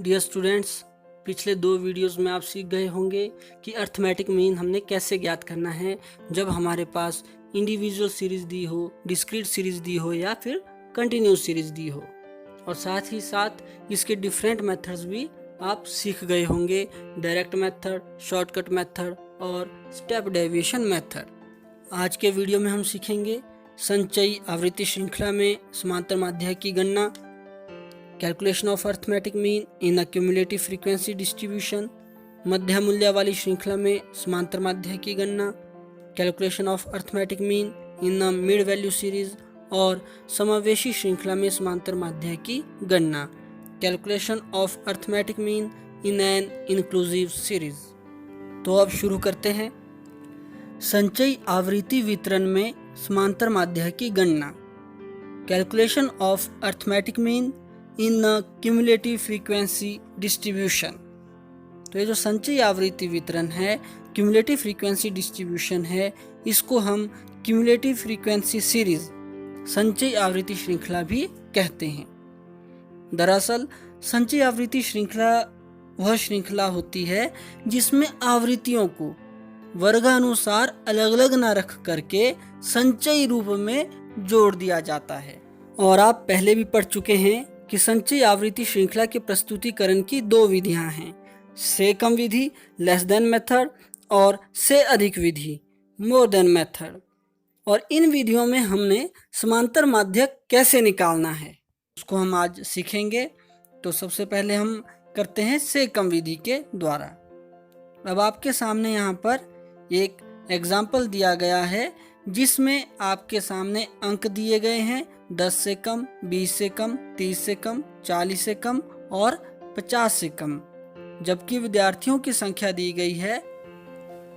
Dear students, पिछले 2 videos में आप सीख गए होंगे कि अर्थमेटिक मीन हमने कैसे ज्ञात करना है जब हमारे पास इंडिविजुअल सीरीज दी हो, डिस्क्रीट सीरीज दी हो या फिर कंटिन्यूस सीरीज दी हो। और साथ ही साथ इसके डिफरेंट मेथड्स भी आप सीख गए होंगे, डायरेक्ट मेथड, शॉर्टकट मेथड और स्टेप डेविएशन मेथड। आज के वीडियो में हम सीखेंगे संचयी आवृत्ति श्रृंखला में समांतर माध्य की गणना, calculation of arithmetic mean in a cumulative frequency distribution, मध्य मूल्य वाली श्रृंखला में समांतर माध्य की गणना, calculation of arithmetic mean in a mid value series और समावेशी श्रृंखला में समांतर माध्य की गणना, calculation of arithmetic mean in an inclusive series. तो अब शुरू करते हैं। संचयी आवृत्ति वितरण में समांतर माध्य की गणना, calculation of arithmetic mean in cumulative frequency distribution. तो ये जो संचयी आवृत्ति वितरण है, क्यूमुलेटिव फ्रीक्वेंसी डिस्ट्रीब्यूशन है, इसको हम क्यूमुलेटिव फ्रीक्वेंसी सीरीज, संचयी आवृत्ति श्रृंखला भी कहते हैं। दरअसल संचयी आवृत्ति श्रृंखला वह श्रृंखला होती है जिसमें आवृत्तियों को वर्गानुसार अलग अलग न रख करके संचयी रूप में जोड़ दिया जाता है। और आप पहले भी पढ़ चुके हैं कि संचयी आवृत्ति श्रृंखला के प्रस्तुतिकरण की 2 विधियां हैं, से कम विधि लेस देन मेथड और से अधिक विधि मोर देन मेथड। और इन विधियों में हमने समांतर माध्य कैसे निकालना है उसको हम आज सीखेंगे। तो सबसे पहले हम करते हैं से कम विधि के द्वारा। अब आपके सामने यहाँ पर एक एग्जाम्पल दिया गया है जिसमें आपके सामने अंक दिए गए हैं 10 से कम, 20 से कम, 30 से कम, 40 से कम और 50 से कम, जबकि विद्यार्थियों की संख्या दी गई है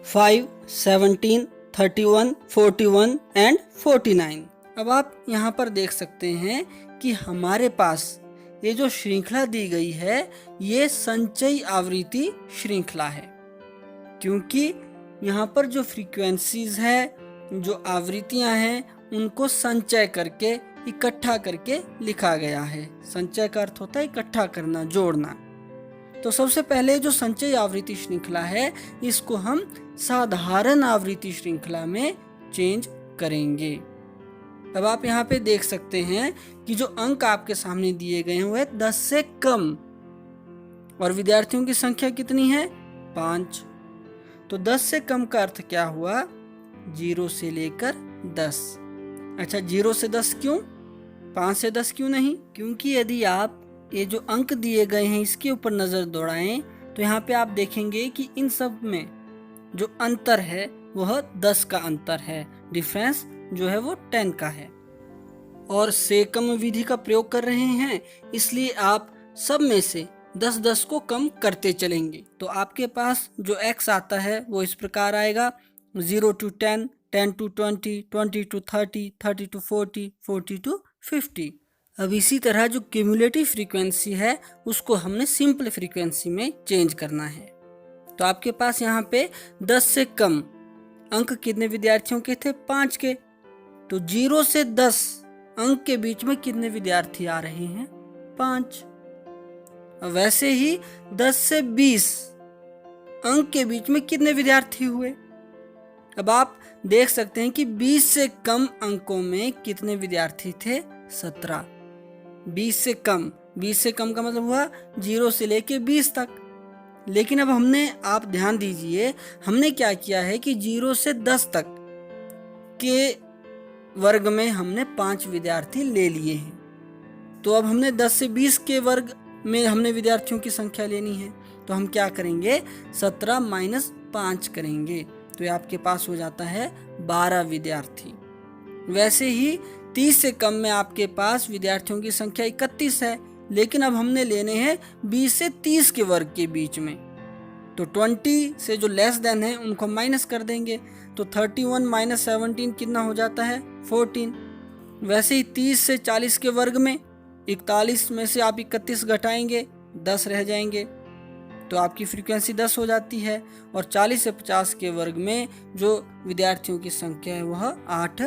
5, 17, 31, 41 एंड 49। अब आप यहाँ पर देख सकते हैं कि हमारे पास ये जो श्रृंखला दी गई है ये संचयी आवृत्ति श्रृंखला है, क्योंकि यहाँ पर जो फ्रीक्वेंसीज है, जो आवृत्तियां हैं, उनको संचय करके इकट्ठा करके लिखा गया है। संचय का अर्थ होता है इकट्ठा करना, जोड़ना। तो सबसे पहले जो संचयी आवृत्ति श्रृंखला है इसको हम साधारण आवृत्ति श्रृंखला में चेंज करेंगे। अब आप यहाँ पे देख सकते हैं कि जो अंक आपके सामने दिए गए हैं वो है 10 से कम और विद्यार्थियों की संख्या कितनी है? 5। तो 10 से कम का अर्थ क्या हुआ? 0 से लेकर 10। अच्छा, 0 से 10 क्यों? 5 से 10 क्यों नहीं? क्योंकि यदि आप ये जो अंक दिए गए हैं इसके ऊपर नजर दौड़ाएं तो यहाँ पे आप देखेंगे कि इन सब में जो अंतर है वह 10 का अंतर है, डिफरेंस जो है वो 10 का है। और से कम विधि का प्रयोग कर रहे हैं इसलिए आप सब में से 10-10 को कम करते चलेंगे। तो आपके पास जो x आता है वो इस प्रकार आएगा 0 to 10, 10 to 20, 20 to 30, 30 to 40, 40 to 50। अब इसी तरह जो क्यूमुलेटिव फ्रीक्वेंसी है उसको हमने सिंपल फ्रीक्वेंसी में चेंज करना है। तो आपके पास यहाँ पे 10 से कम अंक कितने विद्यार्थियों के थे? 5 के। तो 0 से 10 अंक के बीच में कितने विद्यार्थी आ रहे हैं? 5। वैसे ही 10 से 20 अंक के बीच में कितने विद्यार्थी हुए? अब आप देख सकते हैं कि 20 से कम अंकों में कितने विद्यार्थी थे? 17। 20 से कम, 20 से कम का मतलब हुआ 0 से लेके 20 तक। लेकिन अब हमने, आप ध्यान दीजिए, हमने क्या किया है कि 0 से 10 तक के वर्ग में हमने 5 विद्यार्थी ले लिए हैं। तो अब हमने 10 से 20 के वर्ग में हमने विद्यार्थियों की संख्या लेनी है। तो हम क्या करेंगे? 17 माइनस 5 करेंगे। तो ये आपके पास हो जाता है 12 विद्यार्थी। वैसे ही 30 से कम में आपके पास विद्यार्थियों की संख्या 31 है, लेकिन अब हमने लेने हैं 20 से 30 के वर्ग के बीच में। तो 20 से जो लेस देन है उनको माइनस कर देंगे। तो 31 माइनस 17 कितना हो जाता है? 14। वैसे ही 30 से 40 के वर्ग में 41 में से आप 31 घटाएंगे, 10 रह जाएंगे, तो आपकी फ्रीक्वेंसी 10 हो जाती है। और 40 से 50 के वर्ग में जो विद्यार्थियों की संख्या है वह 8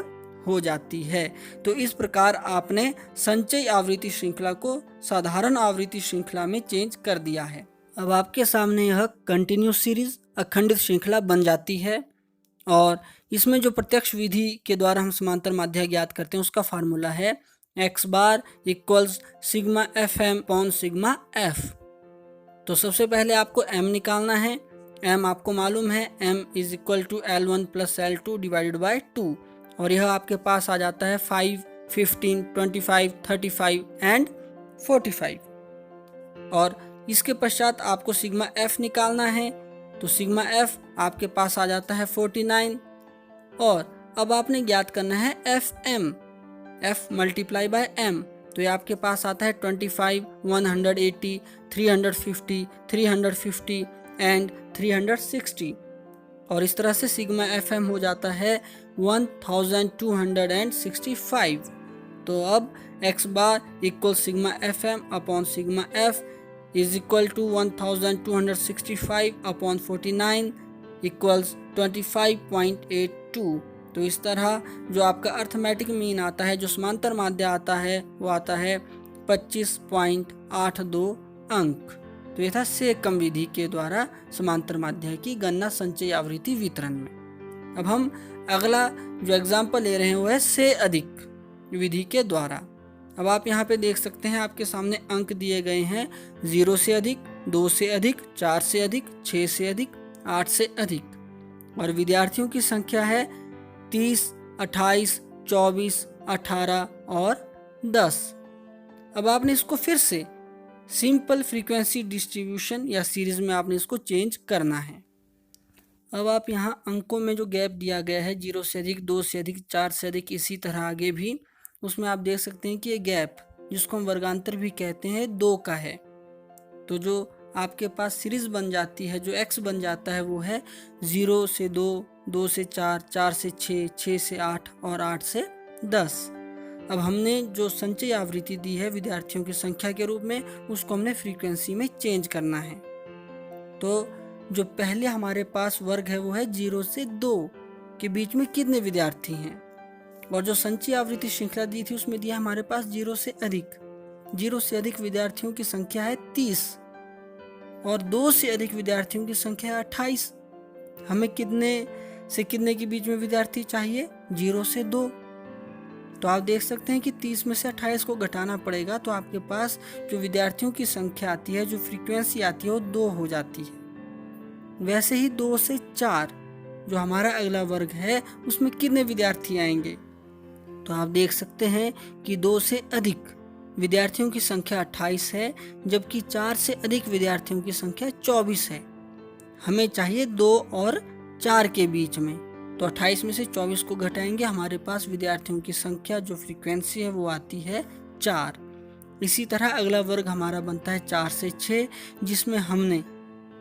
हो जाती है। तो इस प्रकार आपने संचयी आवृत्ति श्रृंखला को साधारण आवृत्ति श्रृंखला में चेंज कर दिया है। अब आपके सामने यह कंटिन्यूस सीरीज अखंडित श्रृंखला बन जाती है और इसमें जो प्रत्यक्ष विधि के द्वारा हम समांतर माध्य ज्ञात करते हैं उसका फार्मूला है x bar equals sigma F M upon sigma F. तो सबसे पहले आपको m निकालना है। m आपको मालूम है m is equal to L1 plus L2 divided by 2 और यह आपके पास आ जाता है 5, 15, 25, 35 एंड 45। और इसके पश्चात आपको सिग्मा f निकालना है। तो सिग्मा f आपके पास आ जाता है 49 और अब आपने ज्ञात करना है fm, f multiply by m। तो ये आपके पास आता है 25, 180, 350, 350 एंड 360 और इस तरह से सिग्मा fm हो जाता है 1265। तो अब x bar equal sigma fm upon sigma f is equal to 1265 upon 49 equals 25.82। तो इस तरह जो आपका अर्थमेटिक मीन आता है, जो समांतर माध्य आता है, वो आता है 25.82 अंक। तो यह था सेकम विधि के द्वारा समांतर माध्य की गणना संचयी आवृत्ति वितरण में। अब हम अगला जो एग्जाम्पल ले रहे हैं वो है से अधिक विधि के द्वारा। अब आप यहाँ पे देख सकते हैं आपके सामने अंक दिए गए हैं 0 से अधिक, 2 से अधिक, 4 से अधिक, 6 से अधिक, 8 से अधिक और विद्यार्थियों की संख्या है 30, 28, 24, 18 और 10। अब आपने इसको फिर से सिंपल फ्रीक्वेंसी डिस्ट्रीब्यूशन या सीरीज में आपने इसको चेंज करना है। अब आप यहाँ अंकों में जो गैप दिया गया है 0 से अधिक, 2 से अधिक, 4 से अधिक, इसी तरह आगे भी, उसमें आप देख सकते हैं कि ये गैप जिसको हम वर्गांतर भी कहते हैं 2 का है। तो जो आपके पास सीरीज बन जाती है, जो x बन जाता है वो है 0 से 2, 2 से 4, 4 से 6, 6 से 8 और 8 से 10। अब हमने जो संचयी आवृत्ति दी है विद्यार्थियों की संख्या के रूप में, उसको हमने फ्रीक्वेंसी में चेंज करना है। तो जो पहले हमारे पास वर्ग है वो है 0 से 2 के बीच में कितने विद्यार्थी हैं, और जो संचयी आवृत्ति श्रृंखला दी थी उसमें दिया हमारे पास 0 से अधिक विद्यार्थियों की संख्या है 30 और 2 से अधिक विद्यार्थियों की संख्या है 28। हमें कितने से कितने के बीच में विद्यार्थी चाहिए? 0 से 2। तो आप देख सकते हैं कि 30 में से 28 को घटाना पड़ेगा, तो आपके पास जो विद्यार्थियों की संख्या आती है, जो फ्रीक्वेंसी आती है वो 2 हो जाती है। वैसे ही 2 से 4 जो हमारा अगला वर्ग है उसमें कितने विद्यार्थी आएंगे? तो आप देख सकते हैं कि 2 से अधिक विद्यार्थियों की संख्या 28 है, जबकि 4 से अधिक विद्यार्थियों की संख्या 24 है। हमें चाहिए 2 और 4 के बीच में, तो 28 में से 24 को घटाएंगे, हमारे पास विद्यार्थियों की संख्या जो फ्रीक्वेंसी है वो आती है 4। इसी तरह अगला वर्ग हमारा बनता है 4 से 6, जिसमें हमने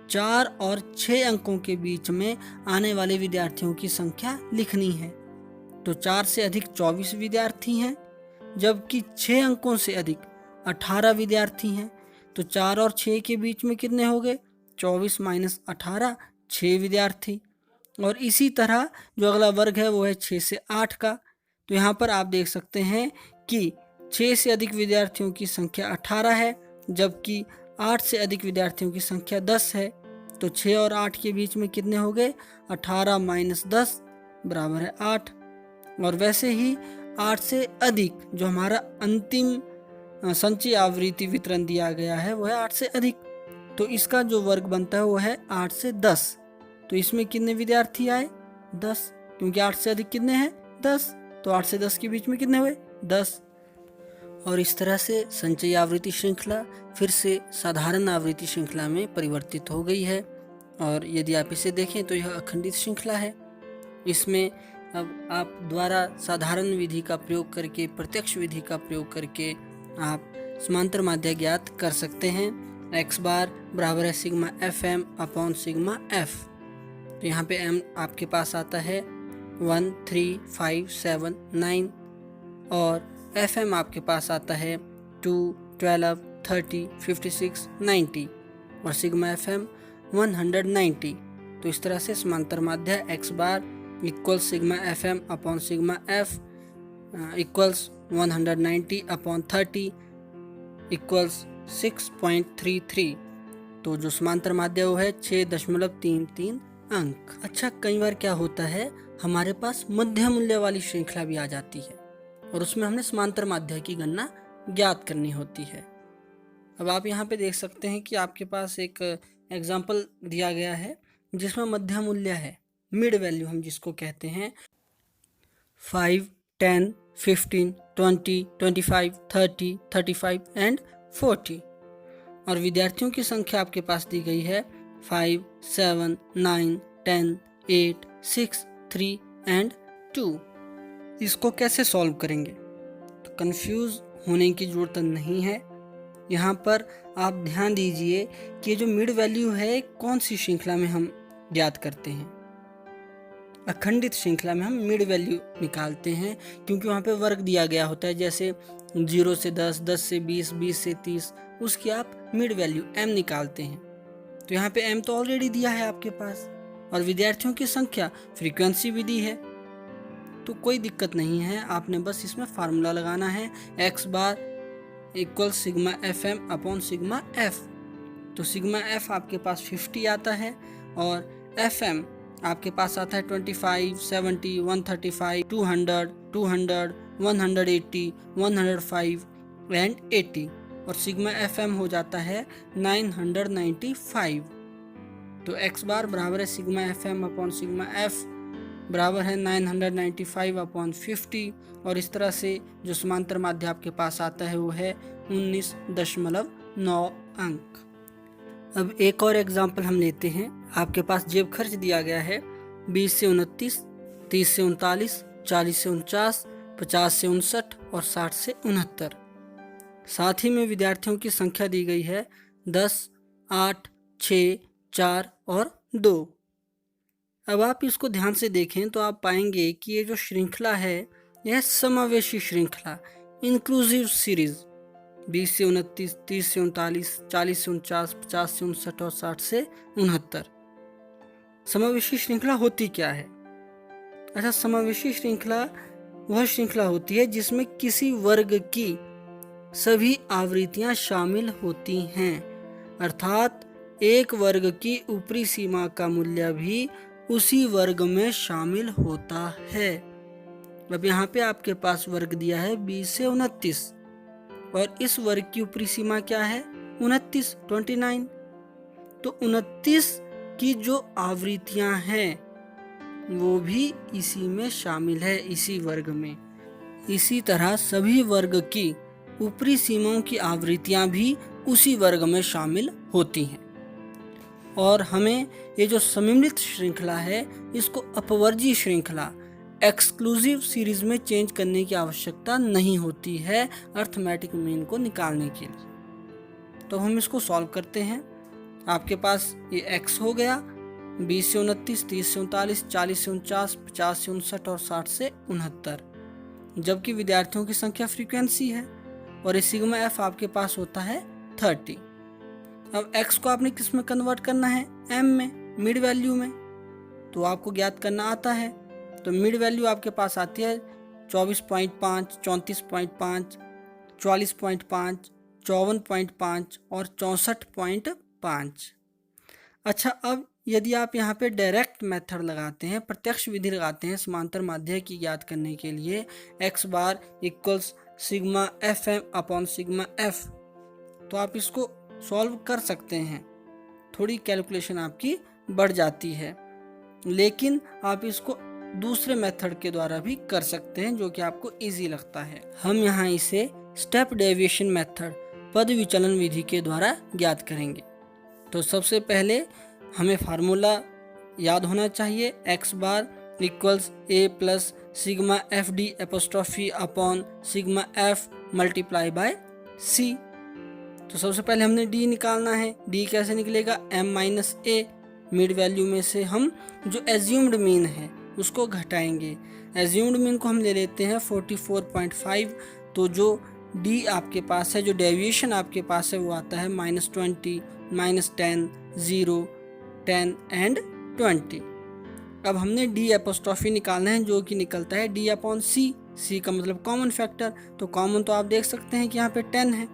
4 और 6 अंकों के बीच में आने वाले विद्यार्थियों की संख्या लिखनी है। तो 4 से अधिक 24 विद्यार्थी हैं, जबकि 6 अंकों से अधिक 18 विद्यार्थी हैं। तो 4 और 6 के बीच में कितने हो गए? 24 माइनस 18, 6 विद्यार्थी। और इसी तरह जो अगला वर्ग है वो है 6 से 8 का। तो यहाँ पर आप देख सकते हैं कि 6 से अधिक विद्यार्थियों की संख्या 18 है, जबकि 8 से अधिक विद्यार्थियों की संख्या 10 है। तो 6 और 8 के बीच में कितने हो गए? 18 माइनस 10 बराबर है 8। और वैसे ही 8 से अधिक जो हमारा अंतिम संचयी आवृत्ति वितरण दिया गया है वो है 8 से अधिक। तो इसका जो वर्ग बनता है वो है 8 से 10। तो इसमें कितने विद्यार्थी आए? 10, क्योंकि 8 से अधिक कितने हैं? 10। तो 8 से 10 के बीच में कितने हुए? 10। और इस तरह से संचयी आवृत्ति श्रृंखला फिर से साधारण आवृत्ति श्रृंखला में परिवर्तित हो गई है। और यदि आप इसे देखें तो यह अखंडित श्रृंखला है। इसमें अब आप द्वारा साधारण विधि का प्रयोग करके, प्रत्यक्ष विधि का प्रयोग करके आप समांतर माध्य ज्ञात कर सकते हैं। x बार बराबर है sigma F M upon sigma F. तो यहाँ पे m आपके पास आता है 1, 3, 5, 7, 9 और एफ एम आपके पास आता है 2, 12, 30, 56, 90 और सिग्मा एफ एम 190। तो इस तरह से समांतर माध्य x bar equal sigma F M upon sigma f equals 190 upon 30 equals 6.33। तो जो समांतर माध्य वो है 6.33 अंक। अच्छा, कई बार क्या होता है, हमारे पास मध्य मूल्य वाली श्रृंखला भी आ जाती है और उसमें हमने समांतर माध्य की गणना ज्ञात करनी होती है। अब आप यहाँ पे देख सकते हैं कि आपके पास एक एग्जाम्पल दिया गया है जिसमें मध्य मूल्य है, मिड वैल्यू हम जिसको कहते हैं 5, 10, 15, 20, 25, 30, 35 एंड 40। और विद्यार्थियों की संख्या आपके पास दी गई है 5, 7, 9, 10, 8, 6, 3 एंड 2। इसको कैसे सॉल्व करेंगे? तो कंफ्यूज होने की जरूरत नहीं है। यहाँ पर आप ध्यान दीजिए कि ये जो मिड वैल्यू है कौन सी श्रृंखला में हम ज्ञात करते हैं। अखंडित श्रृंखला में हम मिड वैल्यू निकालते हैं, क्योंकि वहाँ पे वर्ग दिया गया होता है, जैसे 0 से 10, 10 से 20, 20 से 30, उसकी आप मिड वैल्यू m निकालते हैं। तो यहाँ पे m तो ऑलरेडी दिया है आपके पास और विद्यार्थियों की संख्या, फ्रीक्वेंसी भी दी है, तो कोई दिक्कत नहीं है। आपने बस इसमें फार्मूला लगाना है, x bar equal sigma F M upon sigma F. तो सिग्मा एफ आपके पास 50 आता है और एफ एम आपके पास आता है 25, 70, 135, 200, 200, 180, 105 एंड 80 और सिग्मा एफ एम हो जाता है 995। तो एक्स बार बराबर है sigma F M upon sigma F बराबर है 995 अपॉन 50 और इस तरह से जो समांतर माध्य आपके पास आता है वो है 19.9 अंक। अब एक और एग्जाम्पल हम लेते हैं। आपके पास जेब खर्च दिया गया है 20 से 29, 30 से 39, 40 से 49, 50 से 59 और 60 से 69। साथ ही में विद्यार्थियों की संख्या दी गई है 10, 8, 6, 4 और 2। अब आप इसको ध्यान से देखें तो आप पाएंगे कि ये जो श्रृंखला है यह समावेशी श्रृंखला, इंक्लूसिव सीरीज 20 से 29, 30 से 39, 40 से 49, 50 से 59 और 60 से 69। समावेशी श्रृंखला होती क्या है? अच्छा, समावेशी श्रृंखला वह श्रृंखला होती है जिसमें किसी वर्ग की सभी आवृत्तियां शामिल होती हैं, अर्थात एक वर्ग की ऊपरी सीमा का मूल्य भी उसी वर्ग में शामिल होता है। अब यहाँ पे आपके पास वर्ग दिया है 20 से 29 और इस वर्ग की ऊपरी सीमा क्या है 29। तो 29 की जो आवृत्तियां हैं वो भी इसी में शामिल है, इसी वर्ग में। इसी तरह सभी वर्ग की ऊपरी सीमाओं की आवृत्तियां भी उसी वर्ग में शामिल होती हैं और हमें ये जो सममित श्रृंखला है इसको अपवर्जी श्रृंखला, एक्सक्लूसिव सीरीज में चेंज करने की आवश्यकता नहीं होती है अर्थमेटिक मीन को निकालने के लिए। तो हम इसको सॉल्व करते हैं। आपके पास ये x हो गया 20 से 29, 30 से 39, 40 से 49, 50 से 59 और 60 से 69, जबकि विद्यार्थियों की संख्या फ्रीक्वेंसी है और ये सिग्मा एफ आपके पास होता है 30। अब x को आपने किस में कन्वर्ट करना है, m में, मिड वैल्यू में, तो आपको ज्ञात करना आता है। तो मिड वैल्यू आपके पास आती है 24.5, 34.5, 44.5, 54.5 और 64.5। अच्छा, अब यदि आप यहाँ पे डायरेक्ट मेथड लगाते हैं, प्रत्यक्ष विधि लगाते हैं समांतर माध्य की ज्ञात करने के लिए, x bar equals sigma F M upon sigma F, तो आप इसको सॉल्व कर सकते हैं। थोड़ी कैलकुलेशन आपकी बढ़ जाती है, लेकिन आप इसको दूसरे मेथड के द्वारा भी कर सकते हैं जो कि आपको इजी लगता है। हम यहाँ इसे स्टेप डेविएशन मेथड, पद विचलन विधि के द्वारा ज्ञात करेंगे। तो सबसे पहले हमें फार्मूला याद होना चाहिए, x bar equals a plus sigma F D apostrophe upon sigma F multiply by c। तो सबसे पहले हमने d निकालना है। d कैसे निकलेगा, m minus a, mid value में से हम जो एज्यूम्ड मीन है उसको घटाएंगे। एज्यूम्ड मीन को हम ले लेते हैं 44.5, तो जो d आपके पास है, जो डेविएशन आपके पास है वो आता है -20, -10, 0, 10 एंड 20। अब हमने d एपोस्ट्रॉफी निकालना है जो कि निकलता है d अपॉन c, सी का मतलब कॉमन फैक्टर, तो कॉमन तो आप देख सकते हैं कि यहाँ पे 10 है,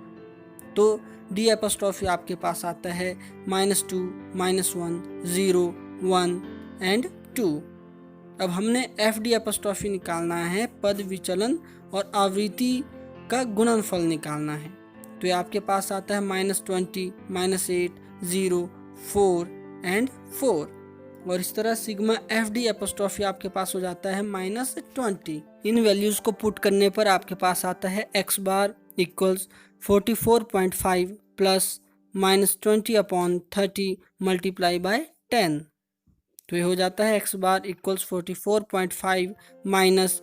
तो डी एपोस्ट्रॉफी आपके पास आता है -2, -1, 0, 1 एंड 2। अब हमने एफ डी एपोस्ट्रॉफी निकालना है, पद विचलन और आवृत्ति का गुणनफल निकालना है। तो ये आपके पास आता है -20, -8, 0, 4 एंड 4। और इस तरह सिग्मा एफ डी एपोस्ट्रॉफी आपके पास हो जाता है -20। इन वैल्यूज को पुट करने पर आपके पास आता है x bar equals 44.5 plus -20/30 multiply by 10। तो ये हो जाता है x बार इक्वल्स 44.5 माइनस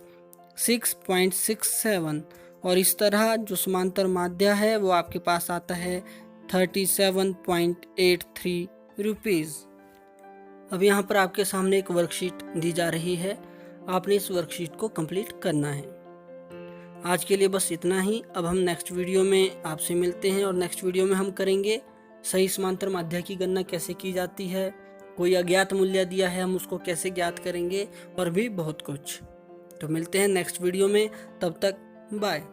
6.67। और इस तरह जो समांतर माध्य है वो आपके पास आता है 37.83 रुपीज़। अब यहाँ पर आपके सामने एक वर्कशीट दी जा रही है, आपने इस वर्कशीट को कंप्लीट करना है। आज के लिए बस इतना ही। अब हम नेक्स्ट वीडियो में आपसे मिलते हैं और नेक्स्ट वीडियो में हम करेंगे सही समांतर माध्य की गणना कैसे की जाती है, कोई अज्ञात मूल्य दिया है हम उसको कैसे ज्ञात करेंगे, और भी बहुत कुछ। तो मिलते हैं नेक्स्ट वीडियो में, तब तक बाय।